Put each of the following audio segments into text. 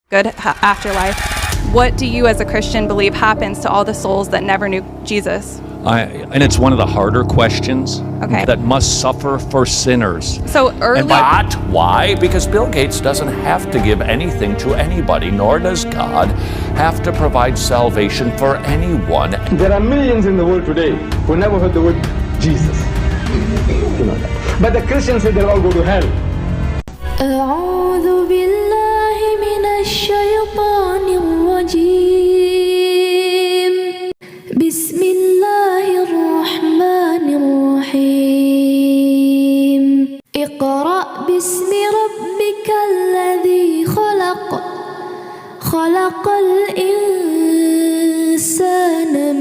good afterlife. What do you as a Christian believe happens to all the souls that never knew Jesus? And it's one of the harder questions that must suffer for sinners. So early. But why? Because Bill Gates doesn't have to give anything to anybody, nor does God have to provide salvation for anyone. There are millions in the world today who never heard the word Jesus. You know that. But the Christians say they'll all go to hell. أعوذ بالله من الشيطان الرجيم بسم الله الرحمن الرحيم اقرأ باسم ربك الذي خلق خلق الإنسان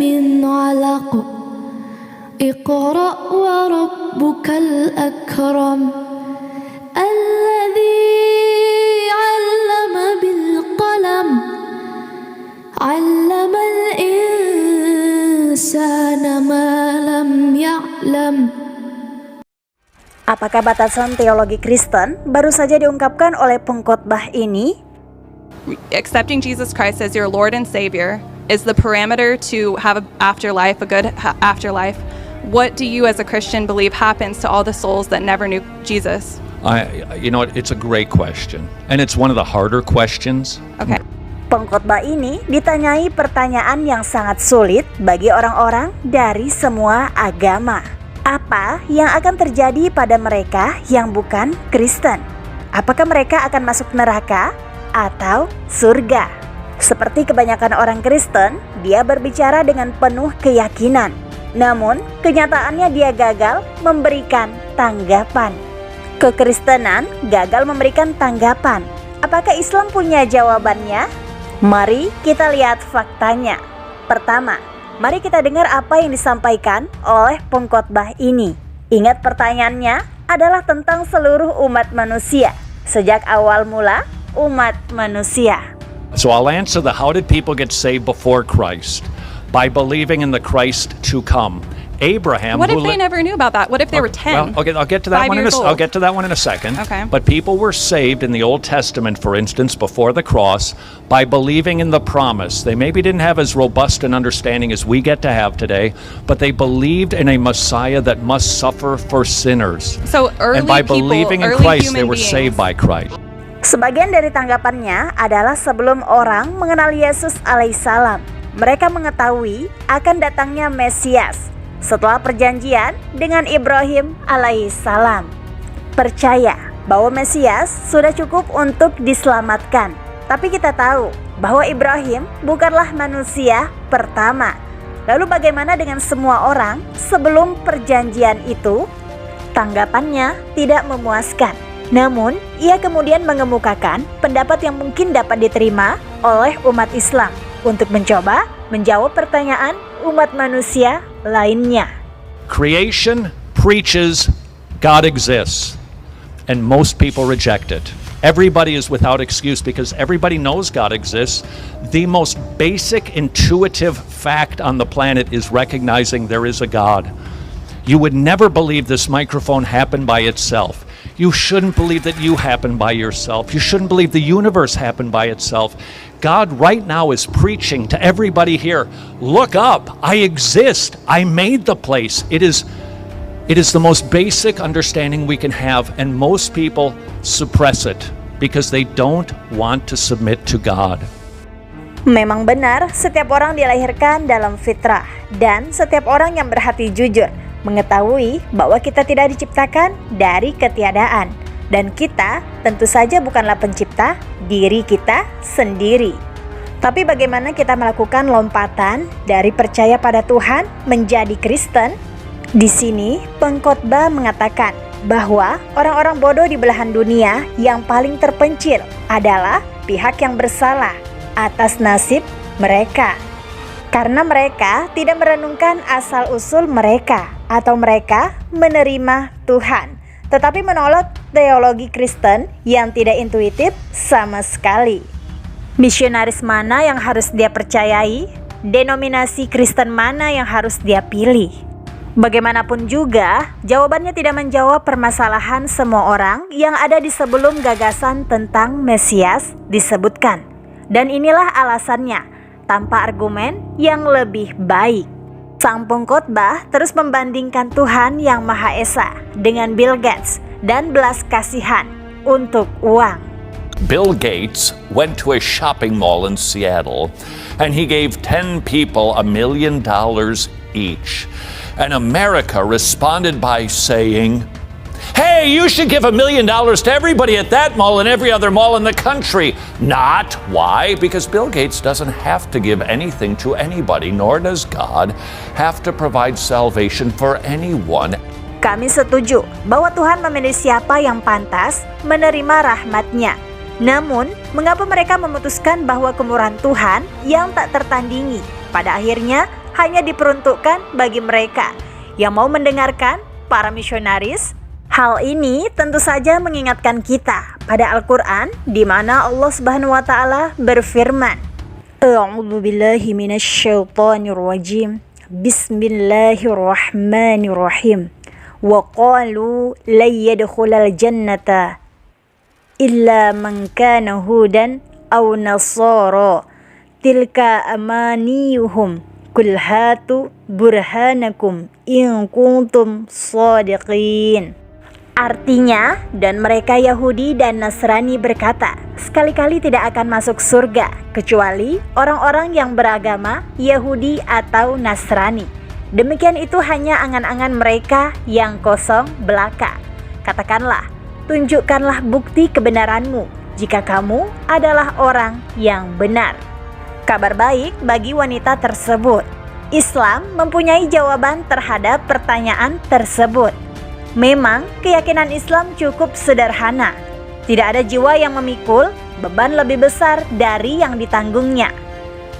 من علق اقرأ وربك الأكرم الذي علم بالقلم علم الإنسان ما لم يعلم. Apakah batasan teologi Kristen baru saja diungkapkan oleh pengkhotbah ini? Accepting Jesus Christ as your Lord and Savior is the parameter to have an afterlife, a good afterlife. What do you as a Christian believe happens to all the souls that never knew Jesus? It's a great question, and it's one of the harder questions. Okay. Pengkhotbah ini ditanyai pertanyaan yang sangat sulit bagi orang-orang dari semua agama. Apa yang akan terjadi pada mereka yang bukan Kristen? Apakah mereka akan masuk neraka atau surga? Seperti kebanyakan orang Kristen, dia berbicara dengan penuh keyakinan. Namun, kenyataannya dia gagal memberikan tanggapan. Kekristenan gagal memberikan tanggapan. Apakah Islam punya jawabannya? Mari kita lihat faktanya. Pertama, mari kita dengar apa yang disampaikan oleh pengkhotbah ini. Ingat, pertanyaannya adalah tentang seluruh umat manusia. Sejak awal mula, umat manusia. So I'll answer the how did people get saved before Christ? By believing in the Christ to come. Abraham. What if they never knew about that? What if they were 10? Well, okay, I'll get to that one in a second. Okay. But people were saved in the Old Testament, for instance, before the cross, by believing in the promise. They maybe didn't have as robust an understanding as we get to have today, but they believed in a Messiah that must suffer for sinners. So early and by people, believing in early Christ, they human were beings. saved by Christ. Sebagian dari tanggapannya adalah sebelum orang mengenal Yesus alaihissalam, mereka mengetahui akan datangnya Mesias setelah perjanjian dengan Ibrahim alaihissalam. Percaya bahwa Mesias sudah cukup untuk diselamatkan. Tapi kita tahu bahwa Ibrahim bukanlah manusia pertama. Lalu bagaimana dengan semua orang sebelum perjanjian itu? Tanggapannya tidak memuaskan. Namun, ia kemudian mengemukakan pendapat yang mungkin dapat diterima oleh umat Islam untuk mencoba menjawab pertanyaan umat manusia lainnya. Creation preaches God exists, and most people reject it. Everybody is without excuse because everybody knows God exists. The most basic intuitive fact on the planet is recognizing there is a God. You would never believe this microphone happened by itself. You shouldn't believe that you happened by yourself. You shouldn't believe the universe happened by itself. God right now is preaching to everybody here, look up, I exist, I made the place. It is the most basic understanding we can have, and most people suppress it because they don't want to submit to God. Memang benar, setiap orang dilahirkan dalam fitrah, dan setiap orang yang berhati jujur mengetahui bahwa kita tidak diciptakan dari ketiadaan, dan kita tentu saja bukanlah pencipta diri kita sendiri. Tapi bagaimana kita melakukan lompatan dari percaya pada Tuhan menjadi Kristen? Di sini pengkhotbah mengatakan bahwa orang-orang bodoh di belahan dunia yang paling terpencil adalah pihak yang bersalah atas nasib mereka. Karena mereka tidak merenungkan asal-usul mereka, atau mereka menerima Tuhan, tetapi menolak teologi Kristen yang tidak intuitif sama sekali. Misionaris mana yang harus dia percayai? Denominasi Kristen mana yang harus dia pilih? Bagaimanapun juga, jawabannya tidak menjawab permasalahan semua orang yang ada di sebelum gagasan tentang Mesias disebutkan. Dan inilah alasannya, tanpa argumen yang lebih baik. Sang pengkhotbah terus membandingkan Tuhan yang Maha Esa dengan Bill Gates dan belas kasihan untuk uang. Bill Gates went to a shopping mall in Seattle and he gave 10 people $1 million each. And America responded by saying, "Hey, you should give $1 million to everybody at that mall and every other mall in the country." Not. Why? Because Bill Gates doesn't have to give anything to anybody, nor does God have to provide salvation for anyone. Kami setuju bahwa Tuhan memilih siapa yang pantas menerima rahmat-Nya. Namun, mengapa mereka memutuskan bahwa kemurahan Tuhan yang tak tertandingi pada akhirnya hanya diperuntukkan bagi mereka yang mau mendengarkan para misionaris? Hal ini tentu saja mengingatkan kita pada Al-Quran di mana Allah Subhanahu wa Ta'ala berfirman, A'udzu billahi minasyaitonir rajim. Bismillahirrahmanirrahim. Wa qalu la yadkhulal jannata illa man kana hudan aw nasara tilka amaniyuhum kul hatu burhanakum in kuntum shadiqin. Artinya, dan mereka Yahudi dan Nasrani berkata, sekali-kali tidak akan masuk surga kecuali orang-orang yang beragama Yahudi atau Nasrani. Demikian itu hanya angan-angan mereka yang kosong belaka. Katakanlah, tunjukkanlah bukti kebenaranmu jika kamu adalah orang yang benar. Kabar baik bagi wanita tersebut. Islam mempunyai jawaban terhadap pertanyaan tersebut. Memang keyakinan Islam cukup sederhana. Tidak ada jiwa yang memikul beban lebih besar dari yang ditanggungnya.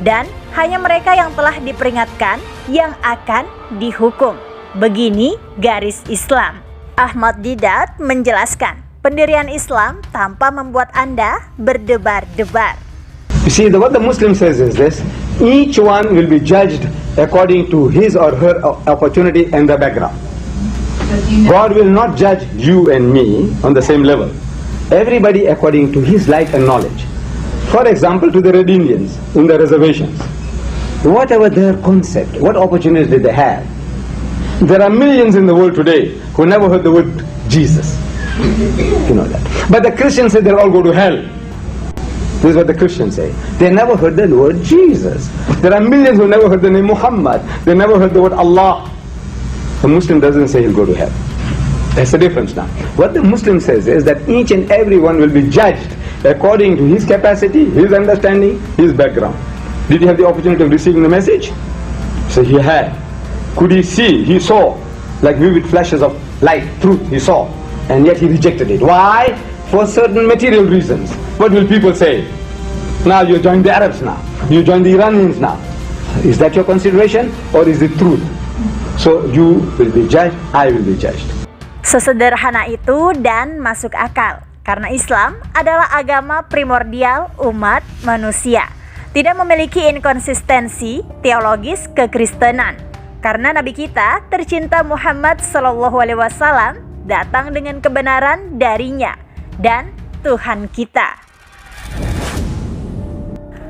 Dan hanya mereka yang telah diperingatkan yang akan dihukum. Begini garis Islam. Ahmad Didat menjelaskan, pendirian Islam tanpa membuat Anda berdebar-debar. You see, what the Muslim says is this: each one will be judged according to his or her opportunity and the background. God will not judge you and me on the same level. Everybody according to his light and knowledge. For example, to the Red Indians in the reservations, whatever their concept, what opportunities did they have? There are millions in the world today who never heard the word Jesus. You know that. But the Christians say they'll all go to hell. This is what the Christians say. They never heard the word Jesus. There are millions who never heard the name Muhammad. They never heard the word Allah. The Muslim doesn't say he'll go to hell. That's the difference now. What the Muslim says is that each and every one will be judged according to his capacity, his understanding, his background. Did he have the opportunity of receiving the message? So he had. Could he see? He saw. Like vivid flashes of light, truth, he saw. And yet he rejected it. Why? For certain material reasons. What will people say? Now you join the Arabs now. You join the Iranians now. Is that your consideration or is it truth? So you will be judged, I will be judged. Sesederhana itu dan masuk akal. Karena Islam adalah agama primordial umat manusia. Tidak memiliki inkonsistensi teologis kekristenan. Karena Nabi kita tercinta Muhammad SAW datang dengan kebenaran darinya dan Tuhan kita.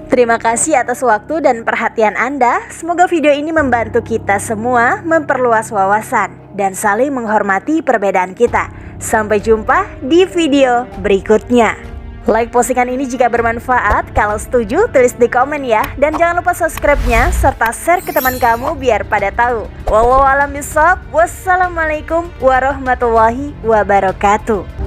Terima kasih atas waktu dan perhatian Anda. Semoga video ini membantu kita semua memperluas wawasan dan saling menghormati perbedaan kita. Sampai jumpa di video berikutnya. Like postingan ini jika bermanfaat. Kalau setuju, tulis di komen ya. Dan jangan lupa subscribe-nya serta share ke teman kamu biar pada tahu. Wallahu a'lam bishawab. Wassalamualaikum warahmatullahi wabarakatuh.